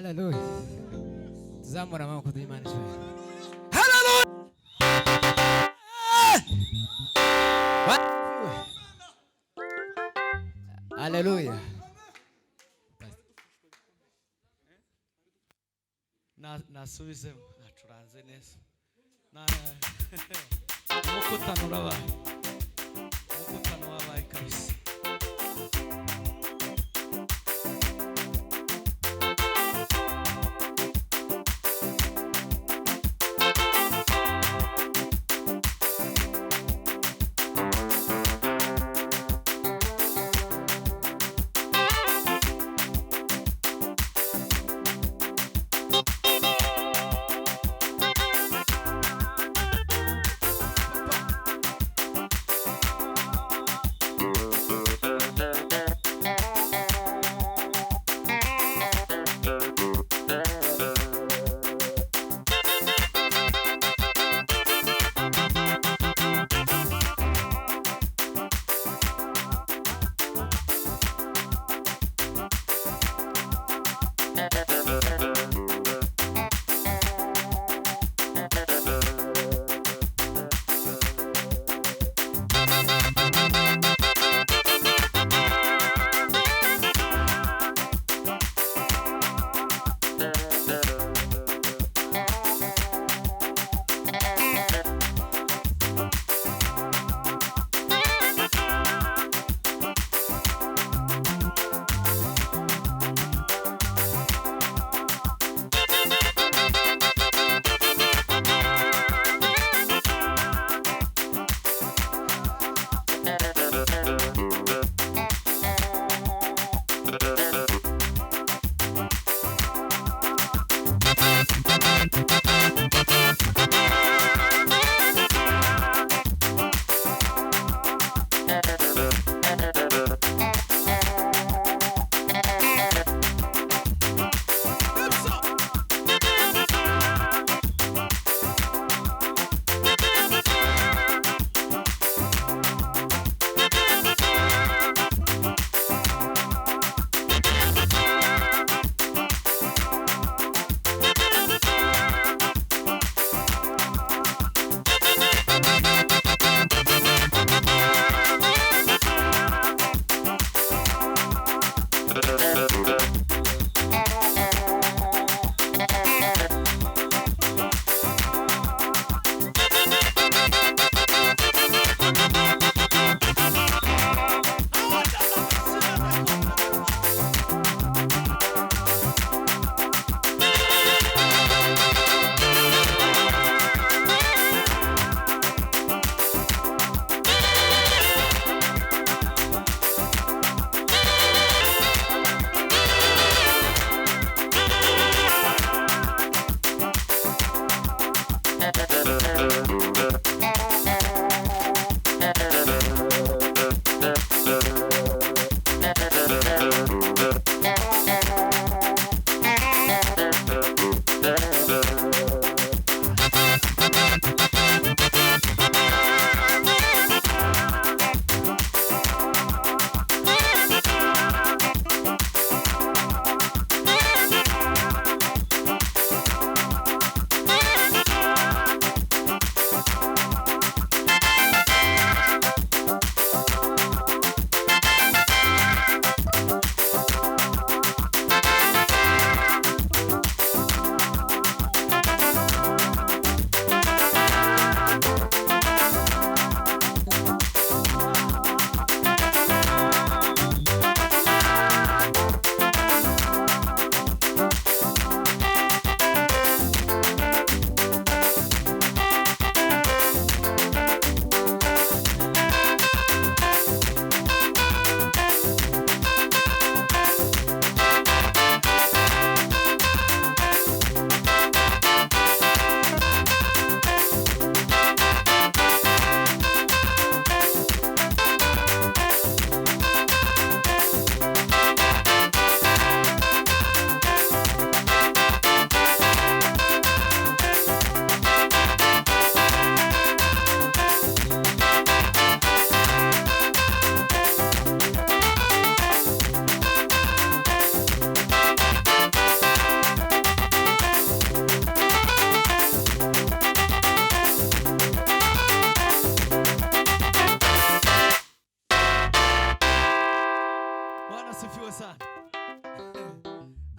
Hallelujah. Zamura mama kuduimani shwe. Hallelujah. Hallelujah. Nasubize naturanze neza. Umukutano urabaye. Umukutano wabaye kabisa.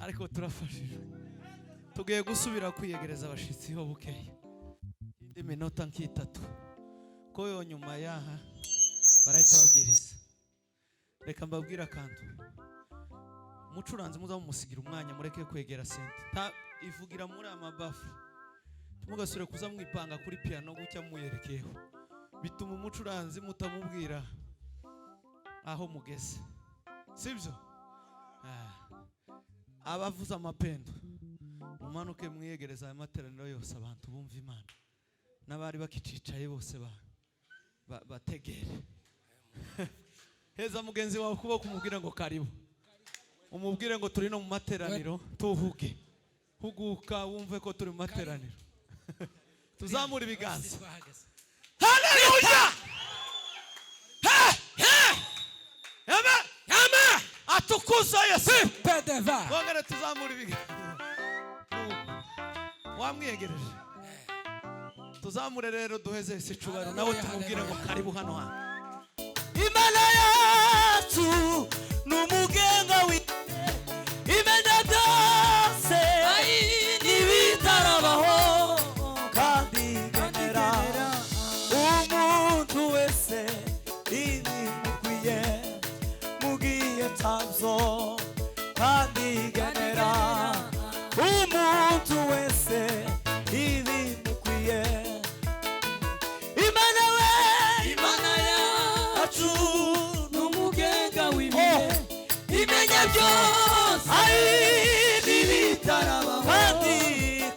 ariko turafashije tugiye gusubira kwiyegereza abashitsi ho bukeye indi minota nk'itatu ko yo nyuma yaha barahita babwiriza. Reka mbabwira kandi mucuranze muza mumusigira umwanya mureke kwegera sente ta ivugira muri amabafu mugasure kuza mwipanga kuri piano gucya muyerekeho bituma umucuranzi mutamubwira aho mugeze sibyo. Abavuza amapendo mumanuke mwiyegereza aya materaniro yose abantu bumva Imana n'abari bakicicaye bose bategere. Heza mugenzi wawe kuba kumubwira ngo karibu, umubwire ngo turi no mu materaniro tuhuge, huguka wumve ko turi mu materaniro. Tuzamura ibiganza. Haleluya! Atukuza Yesu. Wongere tuzamura ibiganza. Wamwiyegereje. Tuzamure rero duheze sicubaro nawe tumubwire ngo karibu hano hano. Imana yacu numugenga imenya byose n'ibitarabaho kandi igenera umuntu wese ibimukwiye mugiye tabzo kandi igenera umuntu wese ibimukwiye. Imana we Imana yacu numugenga w'imenya byose n'ibitarabaho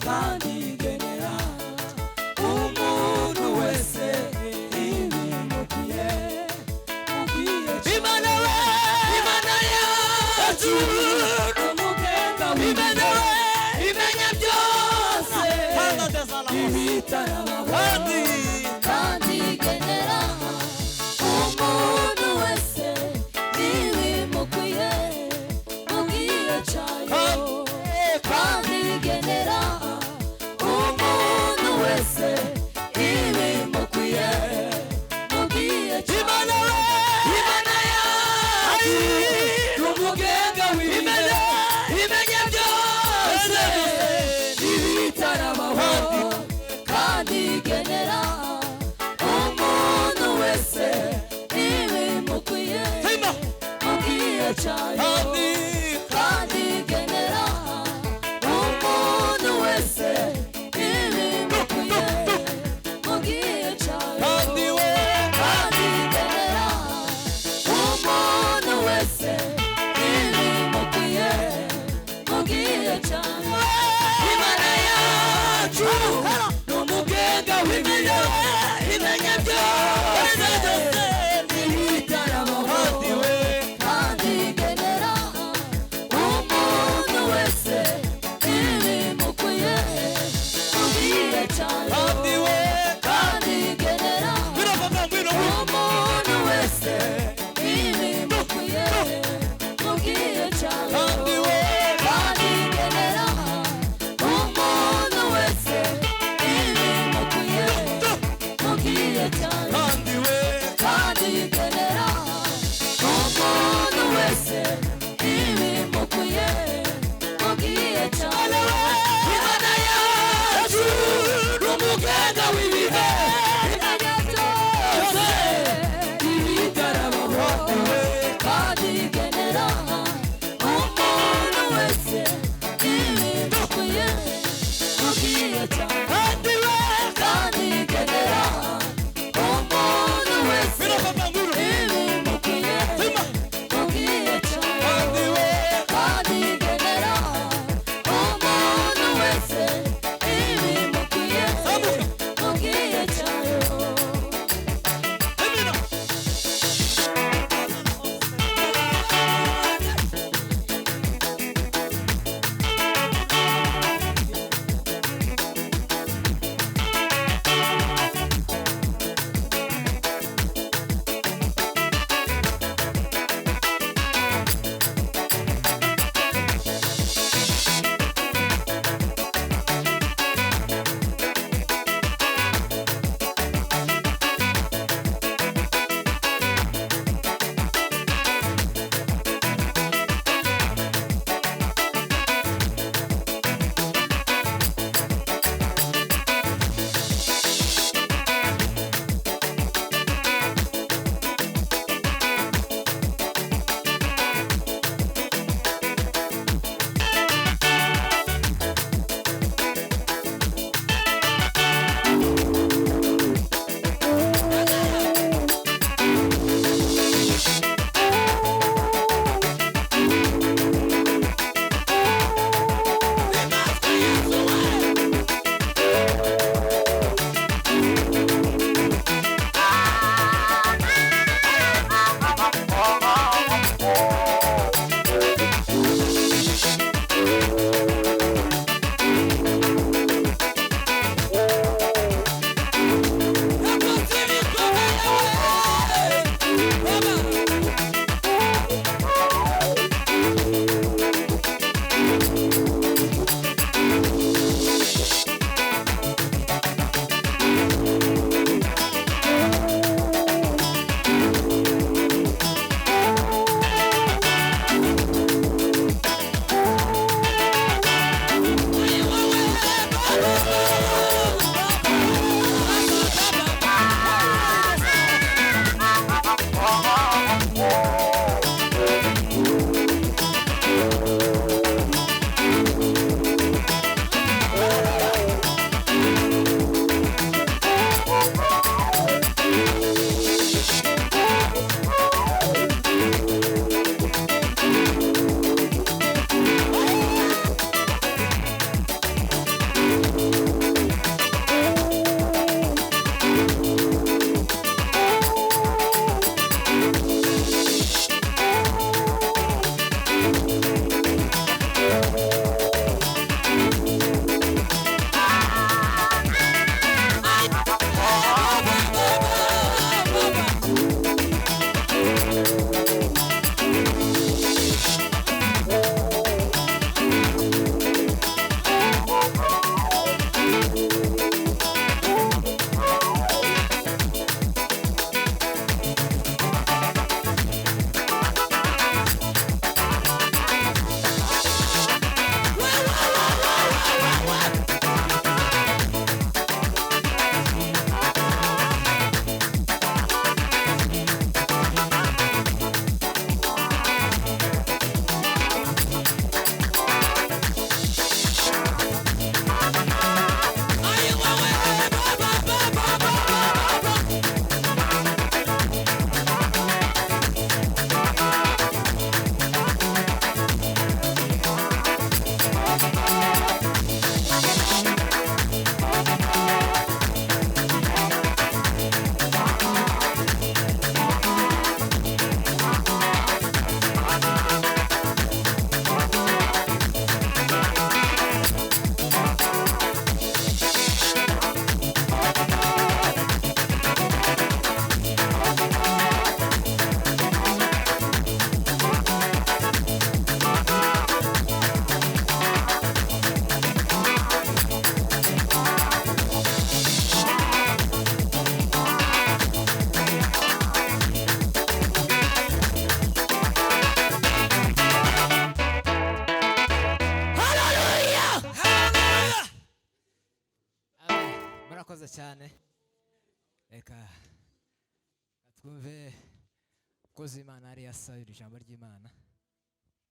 kandi igenera umuntu wese ibimukwiye. Imana we Imana yacu numugenga w'imenya byose n'ibitarabaho kandi igenera umuntu wese ibimukwiye mugiye cyayo kandi igenera umuntu wese ibimukwiye mugiye cyayo. Imana yacu numugenga w'imenya byose n'ibitarabaho kandi igenera umuntu wese ibimukwiye mugiye cyayo kandi igenera umuntu wese ibimukwiye mugiye cyayo kandi igenera umuntu wese ibimukwiye mugiye cyayo. Imana yacu numugenga w'imenya byose n'ibitarabaho kandi igenera murakoze cyane reka twumve ko Imana ari yasabira ijambo ry'Imana